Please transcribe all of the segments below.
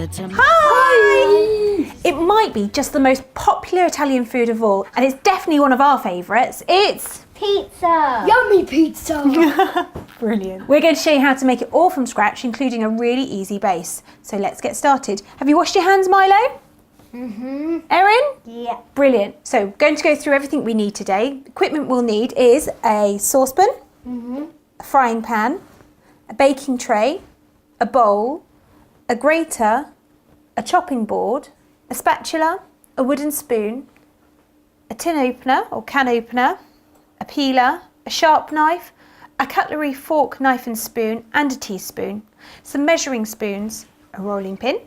Hi! It might be just the most popular Italian food of all, and it's definitely one of our favourites. It's pizza. Yummy pizza. brilliant. We're going to show you how to make it all from scratch, including a really easy base. So let's get started. Have you washed your hands, Milo? Mm-hmm. Erin? Yeah. Brilliant. So going to go through everything we need today. Equipment we'll need is a saucepan, a frying pan, a baking tray, a bowl, a grater, a chopping board, a spatula, a wooden spoon, a tin opener or can opener, a peeler, a sharp knife, a cutlery fork, knife and spoon, and a teaspoon, some measuring spoons, a rolling pin.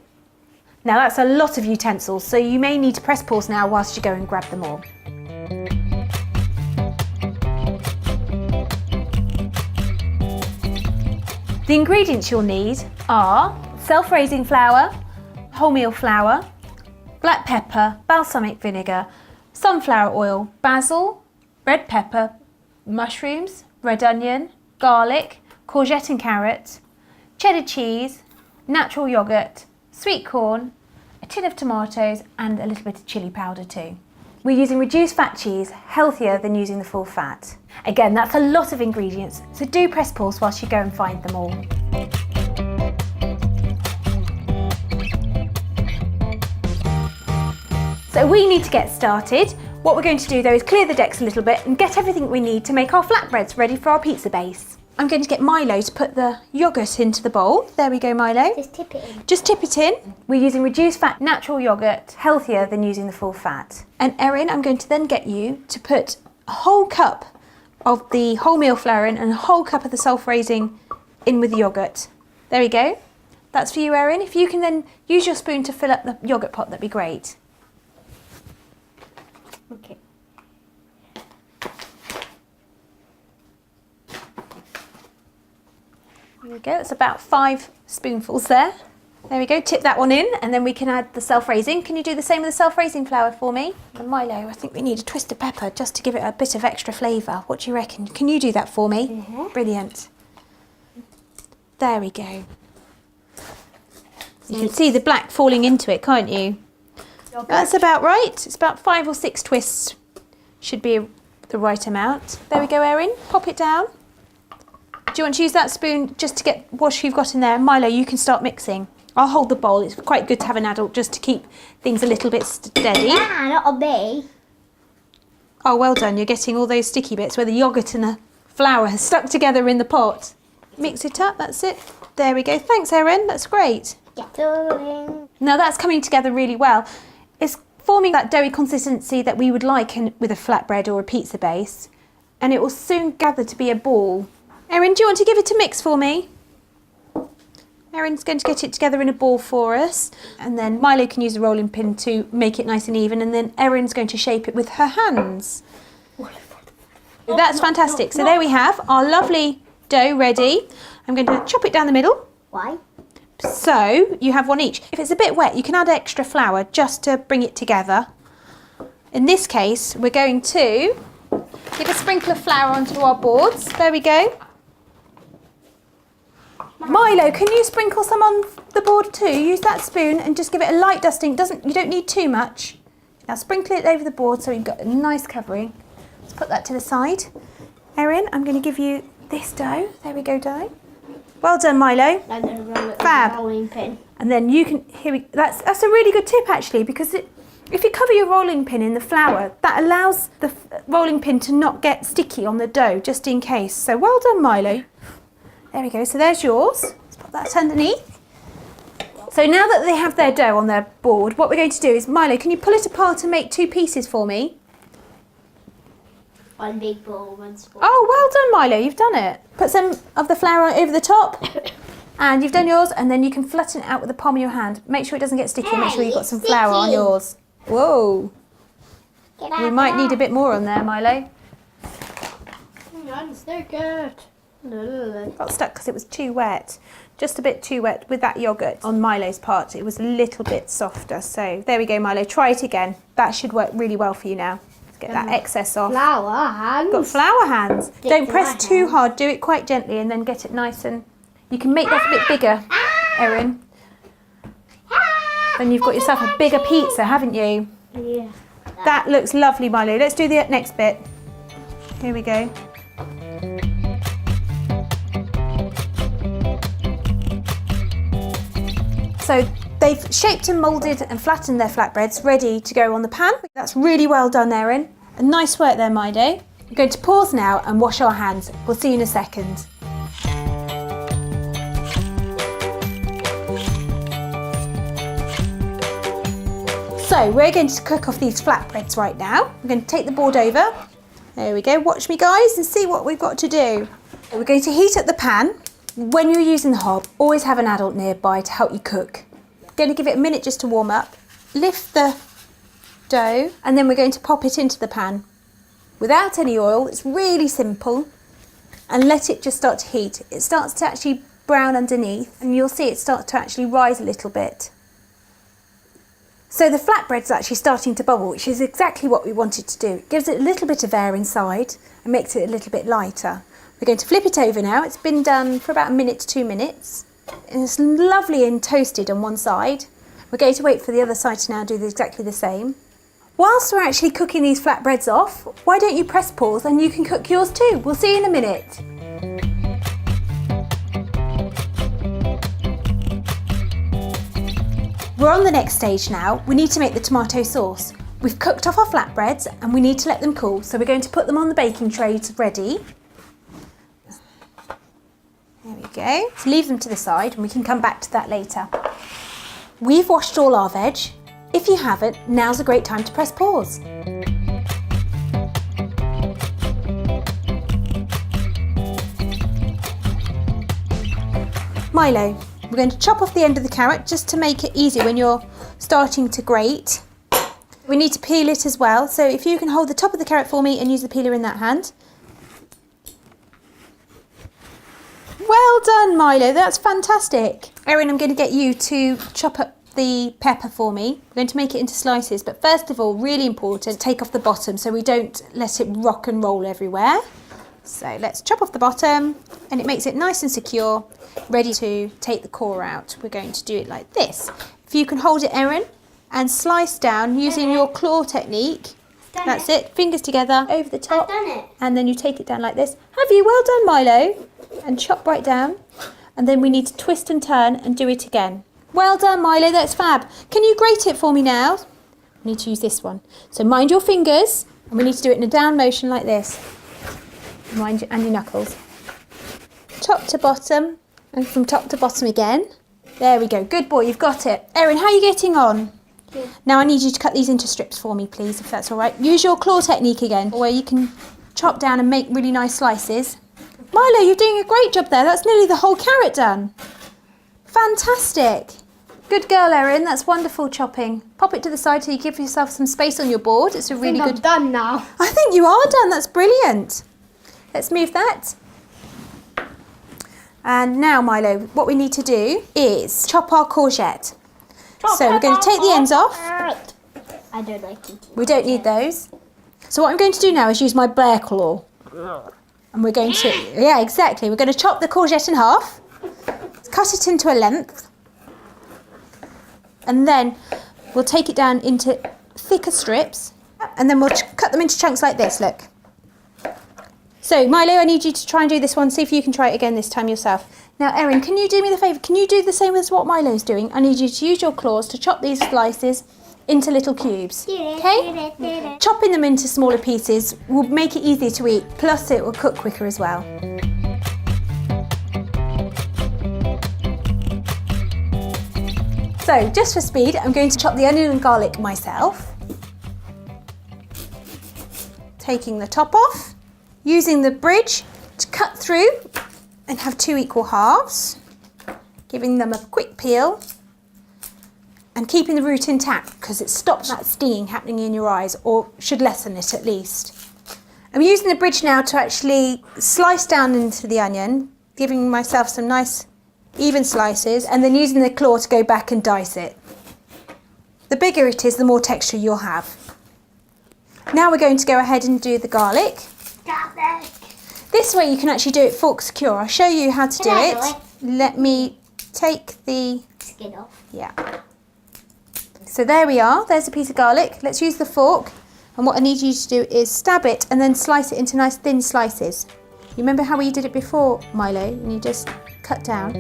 Now that's a lot of utensils, so you may need to press pause now whilst you go and grab them all. The ingredients you'll need are self-raising flour, wholemeal flour, black pepper, balsamic vinegar, sunflower oil, basil, red pepper, mushrooms, red onion, garlic, courgette and carrot, cheddar cheese, natural yoghurt, sweet corn, a tin of tomatoes and a little bit of chilli powder too. We're using reduced fat cheese, healthier than using the full fat. Again, that's a lot of ingredients, so do press pause whilst you go and find them all. So we need to get started. What we're going to do though is clear the decks a little bit and get everything we need to make our flatbreads ready for our pizza base. I'm going to get Milo to put the yoghurt into the bowl. There we go, Milo. Just tip it in. Just tip it in. We're using reduced fat natural yoghurt, healthier than using the full fat. And Erin, I'm going to then get you to put a whole cup of the wholemeal flour in and a whole cup of the self-raising in with the yoghurt. There we go. That's for you, Erin. If you can then use your spoon to fill up the yoghurt pot, that'd be great. Okay. There we go, it's about 5 spoonfuls there. There we go, tip that one in and then we can add the self-raising. Can you do the same with the self-raising flour for me? And Milo, I think we need a twist of pepper just to give it a bit of extra flavour. What do you reckon? Can you do that for me? Brilliant. There we go. You can see the black falling into it, can't you? That's about right. It's about 5 or 6 twists. Should be the right amount. There we go, Erin. Pop it down. Do you want to use that spoon just to get what you've got in there? Milo, you can start mixing. I'll hold the bowl. It's quite good to have an adult just to keep things a little bit steady. Yeah, not a bee. Oh, well done. You're getting all those sticky bits where the yoghurt and the flour has stuck together in the pot. Mix it up. That's it. There we go. Thanks, Erin. That's great. Get going. Now that's coming together really well. It's forming that doughy consistency that we would like with a flatbread or a pizza base, and it will soon gather to be a ball. Erin, do you want to give it a mix for me? Erin's going to get it together in a ball for us, and then Milo can use a rolling pin to make it nice and even, and then Erin's going to shape it with her hands. That's fantastic. So there we have our lovely dough ready. I'm going to chop it down the middle. Why? So you have one each. If it's a bit wet, you can add extra flour just to bring it together. In this case, we're going to give a sprinkle of flour onto our boards. There we go. Milo, can you sprinkle some on the board too? Use that spoon and just give it a light dusting. You don't need too much. Now sprinkle it over the board so you've got a nice covering. Let's put that to the side. Erin, I'm going to give you this dough. There we go, dough. Well done, Milo. I'm going to roll it Fab. with a rolling pin. And then you can, that's a really good tip actually, because if you cover your rolling pin in the flour, that allows the rolling pin to not get sticky on the dough, just in case. So well done, Milo. There we go, so there's yours. Let's put that underneath. So now that they have their dough on their board, what we're going to do is, Milo, can you pull it apart and make 2 pieces for me? One big ball, one small. Oh, well done, Milo, you've done it. Put some of the flour over the top. And you've done yours, and then you can flatten it out with the palm of your hand. Make sure it doesn't get sticky. Make sure you've got some flour on yours. Whoa. We might need a bit more on there, Milo. It's so good. Got stuck because it was too wet. Just a bit too wet with that yoghurt on Milo's part. It was a little bit softer. So there we go, Milo. Try it again. That should work really well for you now. Let's get that excess off. Flour hands. Got flour hands. Don't press my too hard. Do it quite gently and then get it nice and... You can make that a bit bigger, Erin. Then you've got yourself a bigger pizza, haven't you? Yeah. That looks lovely, Milo. Let's do the next bit. Here we go. So they've shaped and moulded and flattened their flatbreads, ready to go on the pan. That's really well done, Erin. And nice work there, Milo. We're going to pause now and wash our hands. We'll see you in a second. So we're going to cook off these flatbreads right now. We're going to take the board over. There we go. Watch me, guys, and see what we've got to do. We're going to heat up the pan. When you're using the hob, always have an adult nearby to help you cook. Going to give it a minute just to warm up. Lift the dough, and then we're going to pop it into the pan. Without any oil, it's really simple. And let it just start to heat. It starts to actually brown underneath, and you'll see it start to actually rise a little bit. So the flatbread's actually starting to bubble, which is exactly what we wanted to do. It gives it a little bit of air inside and makes it a little bit lighter. We're going to flip it over now. It's been done for about a minute to 2 minutes. And it's lovely and toasted on one side. We're going to wait for the other side to now do exactly the same. Whilst we're actually cooking these flatbreads off, why don't you press pause and you can cook yours too. We'll see you in a minute. We're on the next stage now. We need to make the tomato sauce. We've cooked off our flatbreads and we need to let them cool. So we're going to put them on the baking trays ready. There we go. So leave them to the side and we can come back to that later. We've washed all our veg. If you haven't, now's a great time to press pause. Milo, we're going to chop off the end of the carrot just to make it easy when you're starting to grate. We need to peel it as well, so if you can hold the top of the carrot for me and use the peeler in that hand. Well done, Milo, that's fantastic. Erin, I'm going to get you to chop up the pepper for me. We're going to make it into slices, but first of all, really important, take off the bottom so we don't let it rock and roll everywhere. So let's chop off the bottom and it makes it nice and secure, ready to take the core out. We're going to do it like this. If you can hold it, Erin, and slice down using your claw technique. That's it, fingers together over the top. I've done it. And then you take it down like this. Have you? Well done, Milo. And chop right down. And then we need to twist and turn and do it again. Well done, Milo, that's fab. Can you grate it for me now? I need to use this one. So mind your fingers, and we need to do it in a down motion like this. Mind your, and your knuckles. Top to bottom, and from top to bottom again. There we go, good boy, you've got it. Erin, how are you getting on? Good. Now I need you to cut these into strips for me, please, if that's all right. Use your claw technique again, where you can chop down and make really nice slices. Milo, you're doing a great job there. That's nearly the whole carrot done. Fantastic. Good girl, Erin. That's wonderful chopping. Pop it to the side so you give yourself some space on your board. It's a really I'm good... done now. I think you are done. That's brilliant. Let's move that. And now, Milo, what we need to do is chop our courgette. So we're going to take the ends off. I don't like it. We don't need those. So what I'm going to do now is use my bear claw. And we're going to, yeah, exactly. We're going to chop the courgette in half, cut it into a length, and then we'll take it down into thicker strips, and then we'll cut them into chunks like this, look. So, Milo, I need you to try and do this one. See if you can try it again this time yourself. Now, Erin, can you do me the favour? Can you do the same as what Milo's doing? I need you to use your claws to chop these slices into little cubes, okay? Chopping them into smaller pieces will make it easier to eat, plus it will cook quicker as well. So, just for speed, I'm going to chop the onion and garlic myself. Taking the top off, using the bridge to cut through and have 2 equal halves, giving them a quick peel and keeping the root intact because it stops that stinging happening in your eyes, or should lessen it at least. I'm using the bridge now to actually slice down into the onion, giving myself some nice even slices, and then using the claw to go back and dice it. The bigger it is, the more texture you'll have. Now we're going to go ahead and do the garlic. Garlic. This way you can actually do it fork secure. I'll show you how to do Can I it. do it? Let me take the... Skin off. Yeah. So there we are. There's a piece of garlic. Let's use the fork. And what I need you to do is stab it and then slice it into nice thin slices. You remember how we did it before, Milo? And you just cut down.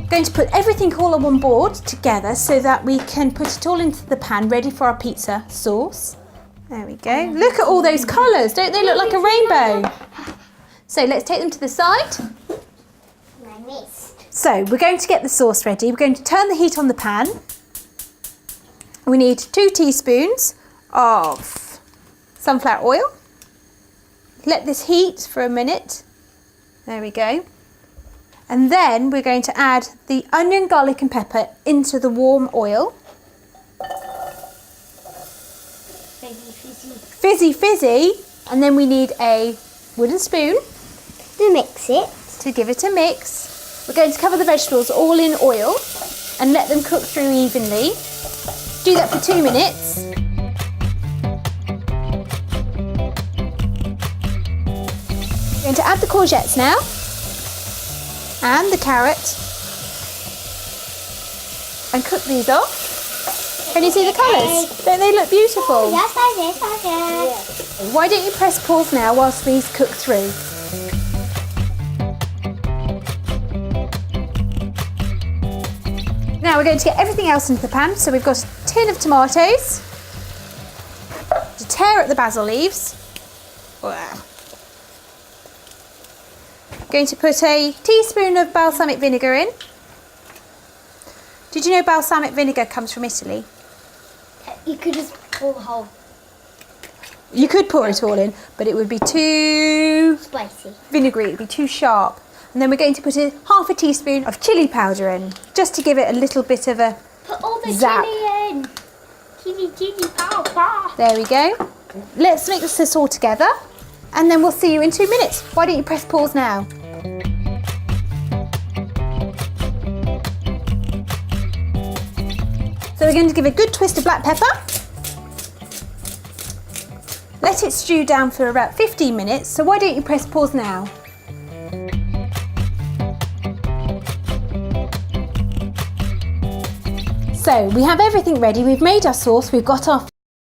Going to put everything all on one board together so that we can put it all into the pan ready for our pizza sauce. There we go. Look at all those colours. Don't they look like a rainbow? So let's take them to the side. I missed. So we're going to get the sauce ready. We're going to turn the heat on the pan. We need 2 teaspoons of sunflower oil. Let this heat for a minute. There we go. And then we're going to add the onion, garlic and pepper into the warm oil. Fizzy, fizzy. Fizzy, fizzy. And then we need a wooden spoon To mix it. to give it a mix. We're going to cover the vegetables all in oil and let them cook through evenly. Do that for 2 minutes. We're going to add the courgettes now and the carrot and cook these off. Can you see the colours? Don't they look beautiful? Yes, I did. Why don't you press pause now whilst these cook through? Now we're going to get everything else into the pan. So we've got a tin of tomatoes, to tear up the basil leaves. Wow. Going to put a teaspoon of balsamic vinegar in. Did you know balsamic vinegar comes from Italy? You could just pull the whole You could pour it all in, but it would be too Spicy. vinegary, it would be too sharp. And then we're going to put half a teaspoon of chilli powder in, just to give it a little bit of a Put all the zap. chili in. Chili, pow, pow. There we go. Let's mix this all together and then we'll see you in 2 minutes. Why don't you press pause now? So we're going to give a good twist of black pepper. Let it stew down for about 15 minutes. So why don't you press pause now? So we have everything ready. We've made our sauce. We've got our